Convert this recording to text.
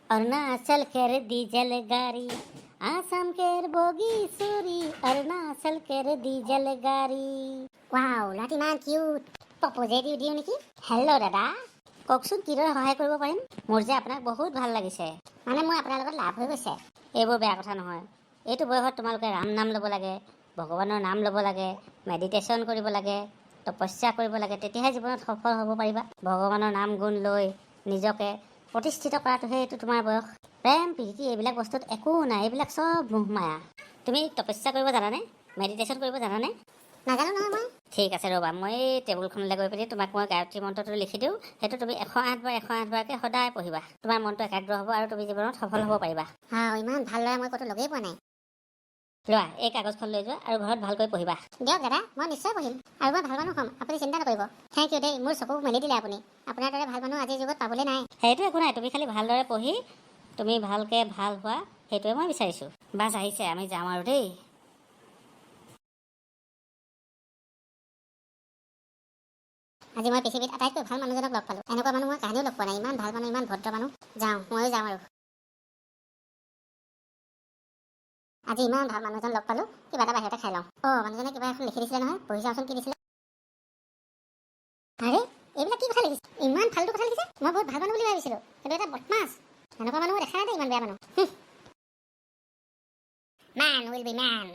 अरुणाचल केर डीजल गाड़ी आसाम केर बगी चोरी अरुणाचल केर डीजल गाड़ी वाव লাটি মান কিউট প্ৰপ'জে দিও নেকি হেল্ল' দাদা কওকচোন কিদৰে সহায় কৰিব পাৰিম মোৰ যে আপোনাক বহুত ভাল লাগিছে মানে মোৰ আপোনাৰ লগত লাভ হৈ গৈছে এইবোৰ বেয়া কথা নহয় এইটো বয়সত তোমালোকে ৰাম নাম ল'ব লাগে ভগৱানৰ নাম ল'ব লাগে মেডিটেশ্যন কৰিব লাগে তপস্যা কৰিব লাগে তেতিয়াহে জীৱনত সফল হ'ব পাৰিবা ভগৱানৰ নাম গুণ লৈ নিজকে প্ৰতিষ্ঠিত কৰাটোহে এইটো তোমাৰ বয়স প্ৰেম প্ৰীতি এইবিলাক বস্তুত একো নাই এইবিলাক চব মোহ মায়া তুমি তপস্যা কৰিব জানানে মেডিটেশ্যন কৰিব জানানে নাজানো নহয় মই ঠিক আছে ৰ'বা মই টেবুলখনলৈ গৈ পিনি তোমাক মই গায়ত্ৰী মন্ত্ৰটো লিখি দিওঁ সেইটো তুমি 108 বাৰ 108 বাৰকৈ সদায় পঢ়িবা তোমাৰ মনটো একাগ্ৰ হ'ব আৰু তুমি জীৱনত সফল হ'ব পাৰিবা ইমান ভালদৰে মই ক'তো লগেই পোৱা নাই লোৱা এই কাগজখন লৈ যোৱা আৰু ঘৰত ভালকৈ পঢ়িবা দিয়ক দাদা মই নিশ্চয় পঢ়িম আৰু মই ভাল মানুহ হ'ম আপুনি চিন্তা নকৰিব থেংক ইউ দেই মোৰ চকু মেলি দিলে আপুনি আপোনাৰ দৰে ভাল মানুহ আজিৰ যুগত পাবলৈ নাই সেইটো একো নাই তুমি খালি ভালদৰে পঢ়ি তুমি ভালকৈ ভাল হোৱা সেইটোৱে মই বিচাৰিছোঁ বাছ আহিছে আমি যাম আৰু দেই আজি মই পৃথিৱীত আটাইতকৈ ভাল মানুহজনক লগ পালোঁ এনেকুৱা মানুহ মই কাহিনীও লগ পোৱা নাই ইমান ভাল মানুহ ইমান ভদ্ৰ মানুহ যাওঁ ময়ো যাওঁ আৰু আজি ইমান ভাল মানুহজন লগ পালোঁ কিবা এটা বাহিৰতে খাই লওঁ মানুহজনে কিবা এখন লিখি দিছিলে নহয় পঢ়ি চাওঁচোন কি দিছিলে আৰে এইবিলাক কি কথা লিখিছে ইমান ফাল্টু কথা লিখিছে মই বহুত ভাল মানুহ বুলি ভাবিছিলোঁ কিন্তু এটা বদমাছ এনেকুৱা মানুহ দেখা নাই ইমান বেয়া মানুহ ম্যান উইল বি ম্যান